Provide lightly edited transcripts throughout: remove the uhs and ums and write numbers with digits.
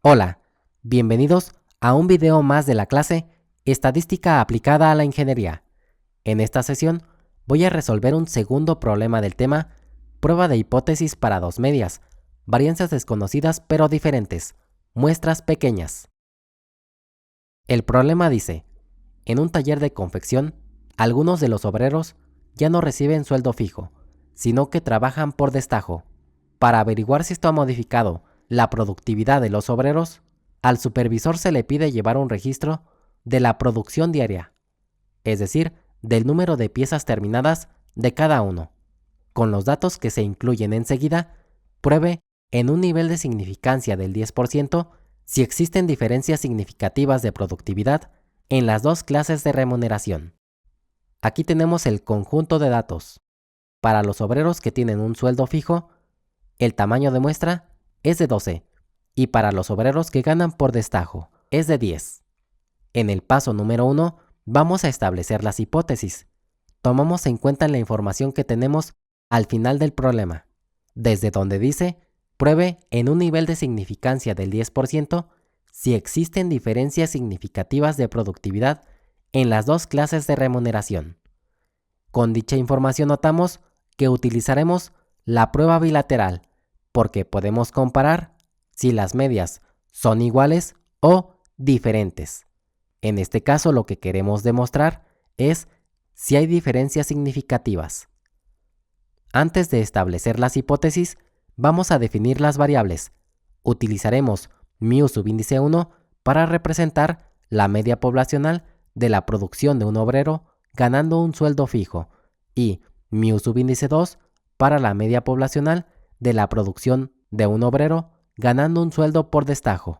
Hola, bienvenidos a un video más de la clase Estadística aplicada a la ingeniería. En esta sesión voy a resolver un segundo problema del tema Prueba de hipótesis para dos medias, varianzas desconocidas pero diferentes, muestras pequeñas. El problema dice, en un taller de confección, algunos de los obreros ya no reciben sueldo fijo, sino que trabajan por destajo. Para averiguar si esto ha modificado la productividad de los obreros, al supervisor se le pide llevar un registro de la producción diaria, es decir, del número de piezas terminadas de cada uno. Con los datos que se incluyen enseguida, pruebe en un nivel de significancia del 10% si existen diferencias significativas de productividad en las dos clases de remuneración. Aquí tenemos el conjunto de datos. Para los obreros que tienen un sueldo fijo, el tamaño de muestra es de 12 y para los obreros que ganan por destajo es de 10. En el paso número 1 vamos a establecer las hipótesis. Tomamos en cuenta la información que tenemos al final del problema, desde donde dice pruebe en un nivel de significancia del 10% si existen diferencias significativas de productividad en las dos clases de remuneración. Con dicha información notamos que utilizaremos la prueba bilateral, porque podemos comparar si las medias son iguales o diferentes. En este caso lo que queremos demostrar es si hay diferencias significativas. Antes de establecer las hipótesis, vamos a definir las variables. Utilizaremos μ subíndice 1 para representar la media poblacional de la producción de un obrero ganando un sueldo fijo y μ subíndice 2 para la media poblacional de la producción de un obrero ganando un sueldo por destajo.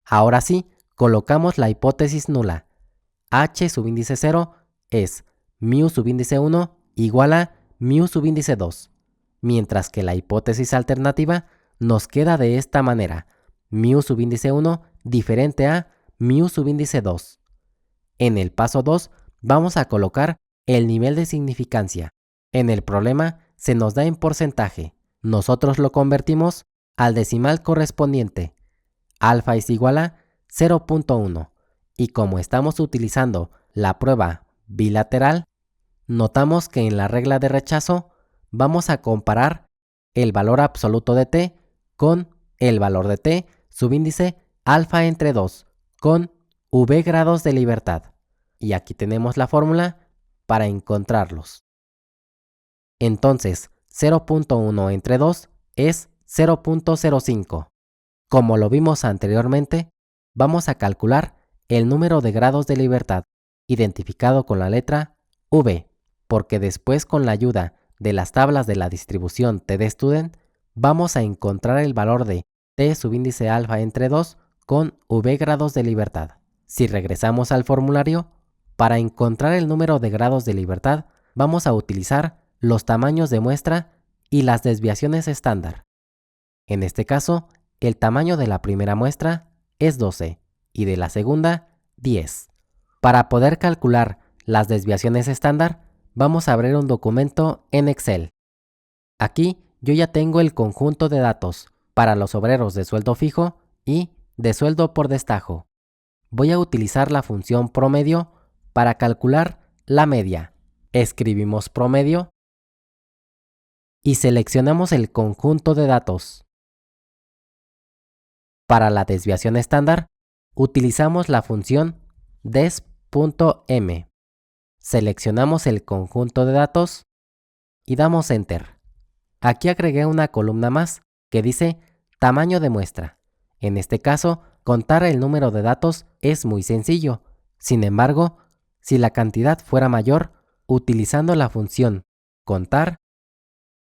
Ahora sí, colocamos la hipótesis nula. H subíndice 0 es μ subíndice 1 igual a μ subíndice 2, mientras que la hipótesis alternativa nos queda de esta manera, μ subíndice 1 diferente a μ subíndice 2. En el paso 2 vamos a colocar el nivel de significancia. En el problema se nos da en porcentaje. Nosotros lo convertimos al decimal correspondiente. Alfa es igual a 0.1 y como estamos utilizando la prueba bilateral, notamos que en la regla de rechazo vamos a comparar el valor absoluto de t con el valor de t subíndice alfa entre 2 con v grados de libertad. Y aquí tenemos la fórmula para encontrarlos. Entonces, 0.1 entre 2 es 0.05. Como lo vimos anteriormente, vamos a calcular el número de grados de libertad, identificado con la letra V, porque después con la ayuda de las tablas de la distribución TDStudent, vamos a encontrar el valor de t subíndice alfa entre 2 con V grados de libertad. Si regresamos al formulario, para encontrar el número de grados de libertad, vamos a utilizar los tamaños de muestra y las desviaciones estándar. En este caso, el tamaño de la primera muestra es 12 y de la segunda 10. Para poder calcular las desviaciones estándar, vamos a abrir un documento en Excel. Aquí yo ya tengo el conjunto de datos para los obreros de sueldo fijo y de sueldo por destajo. Voy a utilizar la función promedio para calcular la media. Escribimos promedio y seleccionamos el conjunto de datos. Para la desviación estándar, utilizamos la función des.m. Seleccionamos el conjunto de datos y damos Enter. Aquí agregué una columna más que dice tamaño de muestra. En este caso, contar el número de datos es muy sencillo. Sin embargo, si la cantidad fuera mayor, utilizando la función contar,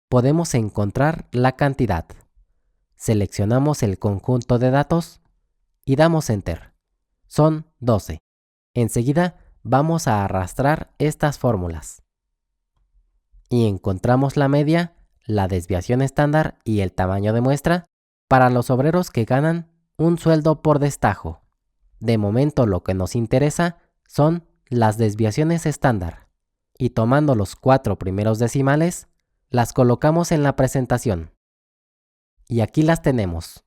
podemos encontrar la cantidad. Seleccionamos el conjunto de datos y damos Enter. Son 12. Enseguida vamos a arrastrar estas fórmulas. Y encontramos la media, la desviación estándar y el tamaño de muestra para los obreros que ganan un sueldo por destajo. De momento lo que nos interesa son las desviaciones estándar. Y tomando los 4 primeros decimales, las colocamos en la presentación. Y aquí las tenemos.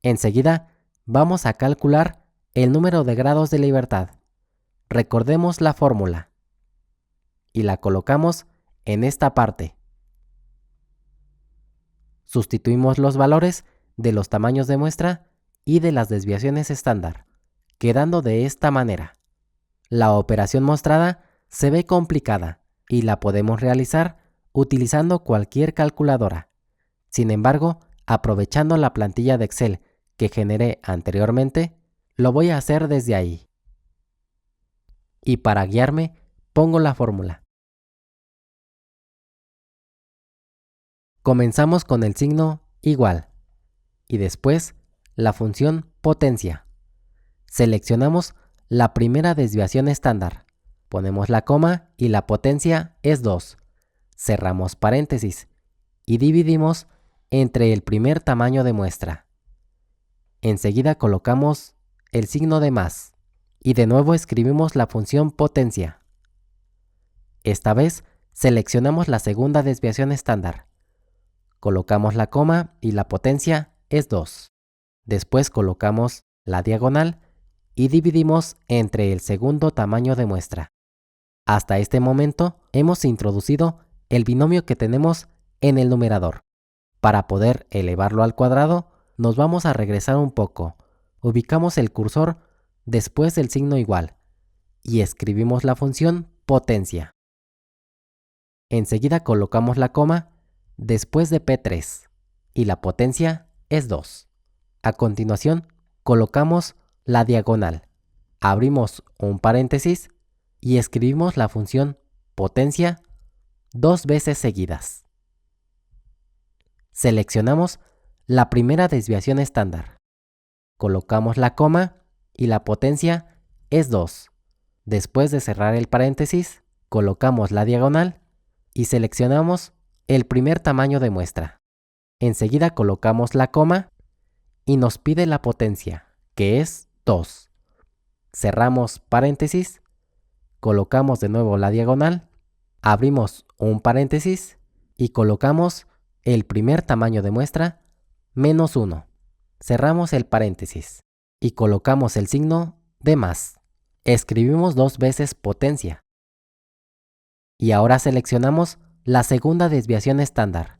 Enseguida, vamos a calcular el número de grados de libertad. Recordemos la fórmula y la colocamos en esta parte. Sustituimos los valores de los tamaños de muestra y de las desviaciones estándar, quedando de esta manera. La operación mostrada se ve complicada y la podemos realizar utilizando cualquier calculadora. Sin embargo, aprovechando la plantilla de Excel que generé anteriormente, lo voy a hacer desde ahí. Y para guiarme, pongo la fórmula. Comenzamos con el signo igual y después la función potencia. Seleccionamos la primera desviación estándar, ponemos la coma y la potencia es 2. Cerramos paréntesis y dividimos entre el primer tamaño de muestra. Enseguida colocamos el signo de más y de nuevo escribimos la función potencia. Esta vez seleccionamos la segunda desviación estándar. Colocamos la coma y la potencia es 2. Después colocamos la diagonal y dividimos entre el segundo tamaño de muestra. Hasta este momento hemos introducido el binomio que tenemos en el numerador. Para poder elevarlo al cuadrado, nos vamos a regresar un poco. Ubicamos el cursor después del signo igual y escribimos la función potencia. Enseguida colocamos la coma después de P3 y la potencia es 2. A continuación, colocamos la diagonal, abrimos un paréntesis y escribimos la función potencia 2 veces seguidas. Seleccionamos la primera desviación estándar, colocamos la coma y la potencia es 2. Después de cerrar el paréntesis, colocamos la diagonal y seleccionamos el primer tamaño de muestra. Enseguida colocamos la coma y nos pide la potencia, que es 2. Cerramos paréntesis, colocamos de nuevo la diagonal, abrimos un paréntesis y colocamos el primer tamaño de muestra, menos 1. Cerramos el paréntesis y colocamos el signo de más. Escribimos 2 veces potencia. Y ahora seleccionamos la segunda desviación estándar.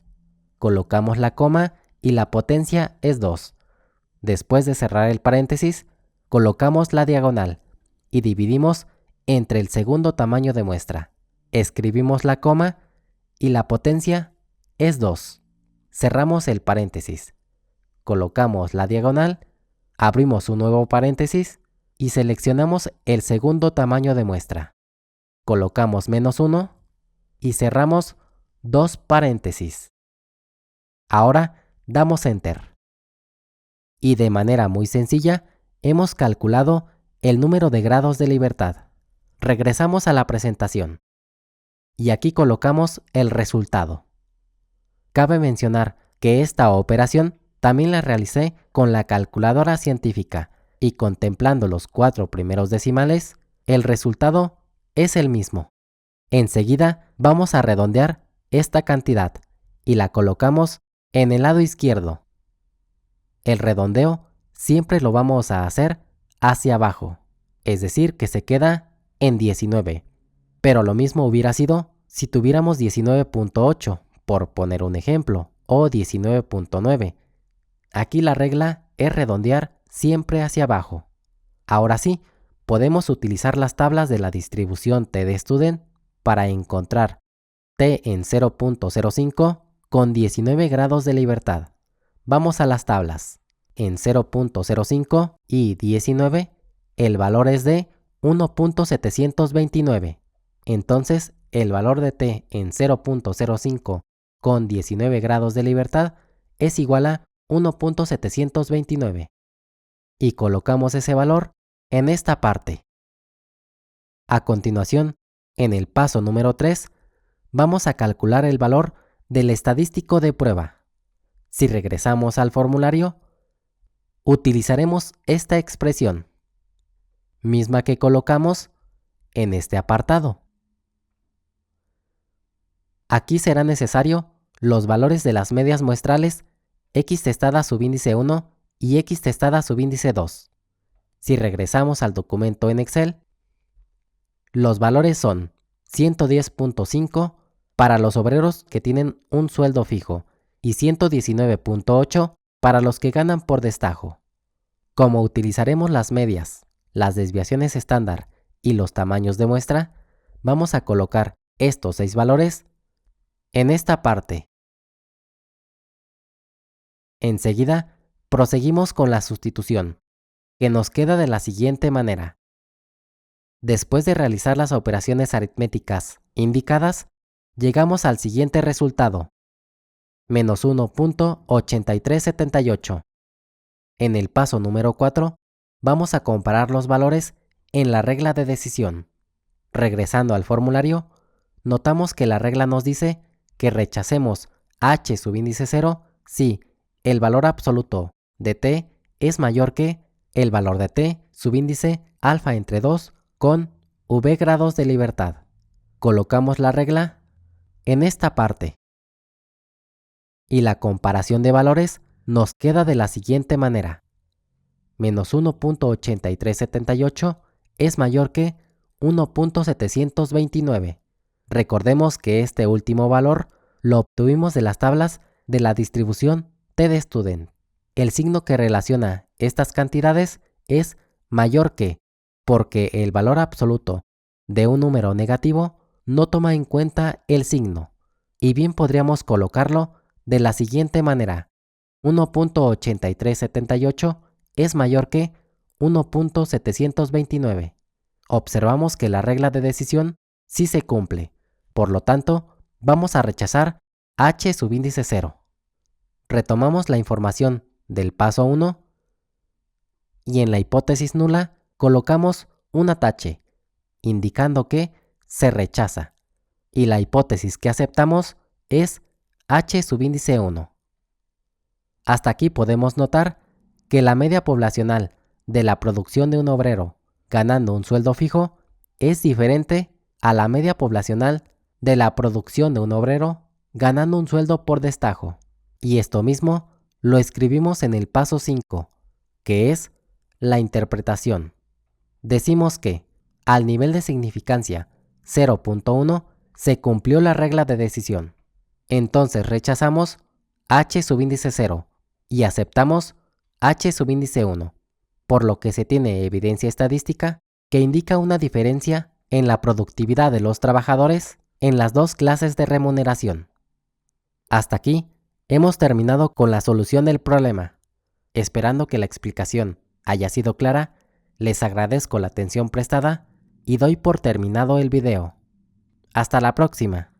Colocamos la coma y la potencia es 2. Después de cerrar el paréntesis, colocamos la diagonal y dividimos entre el segundo tamaño de muestra. Escribimos la coma y la potencia es 2. Cerramos el paréntesis. Colocamos la diagonal, abrimos un nuevo paréntesis y seleccionamos el segundo tamaño de muestra. Colocamos menos 1 y cerramos 2 paréntesis. Ahora damos Enter. Y de manera muy sencilla, hemos calculado el número de grados de libertad. Regresamos a la presentación. Y aquí colocamos el resultado. Cabe mencionar que esta operación también la realicé con la calculadora científica y contemplando los 4 primeros decimales, el resultado es el mismo. Enseguida vamos a redondear esta cantidad y la colocamos en el lado izquierdo. El redondeo siempre lo vamos a hacer hacia abajo, es decir, que se queda en 19. Pero lo mismo hubiera sido si tuviéramos 19.8, por poner un ejemplo, o 19.9. Aquí la regla es redondear siempre hacia abajo. Ahora sí, podemos utilizar las tablas de la distribución T de Student para encontrar T en 0.05 con 19 grados de libertad. Vamos a las tablas. En 0.05 y 19, el valor es de 1.729. Entonces, el valor de T en 0.05 con 19 grados de libertad es igual a 1.729. Y colocamos ese valor en esta parte. A continuación, en el paso número 3, vamos a calcular el valor del estadístico de prueba. Si regresamos al formulario, utilizaremos esta expresión, misma que colocamos en este apartado. Aquí será necesario los valores de las medias muestrales X testada subíndice 1 y X testada subíndice 2. Si regresamos al documento en Excel, los valores son 110.5 para los obreros que tienen un sueldo fijo y 119.8 para los que ganan por destajo. Como utilizaremos las medias, las desviaciones estándar y los tamaños de muestra, vamos a colocar estos 6 valores en esta parte. Enseguida, proseguimos con la sustitución, que nos queda de la siguiente manera. Después de realizar las operaciones aritméticas indicadas, llegamos al siguiente resultado, menos 1.8378. En el paso número 4, vamos a comparar los valores en la regla de decisión. Regresando al formulario, notamos que la regla nos dice que rechacemos h subíndice 0 si el valor absoluto de t es mayor que el valor de t subíndice alfa entre 2 con v grados de libertad. Colocamos la regla en esta parte. Y la comparación de valores nos queda de la siguiente manera. Menos 1.8378 es mayor que 1.729. Recordemos que este último valor lo obtuvimos de las tablas de la distribución t de student. El signo que relaciona estas cantidades es mayor que, porque el valor absoluto de un número negativo no toma en cuenta el signo, y bien podríamos colocarlo de la siguiente manera. 1.8378 es mayor que 1.729. Observamos que la regla de decisión sí se cumple, por lo tanto, vamos a rechazar h subíndice 0. Retomamos la información del paso 1 y en la hipótesis nula colocamos un atache, indicando que se rechaza, y la hipótesis que aceptamos es h subíndice 1. Hasta aquí podemos notar que la media poblacional de la producción de un obrero ganando un sueldo fijo es diferente a la media poblacional de la producción de un obrero ganando un sueldo por destajo. Y esto mismo lo escribimos en el paso 5, que es la interpretación. Decimos que, al nivel de significancia 0.1, se cumplió la regla de decisión. Entonces rechazamos h subíndice 0 y aceptamos h subíndice 1, por lo que se tiene evidencia estadística que indica una diferencia en la productividad de los trabajadores en las dos clases de remuneración. Hasta aquí hemos terminado con la solución del problema. Esperando que la explicación haya sido clara, les agradezco la atención prestada y doy por terminado el video. Hasta la próxima.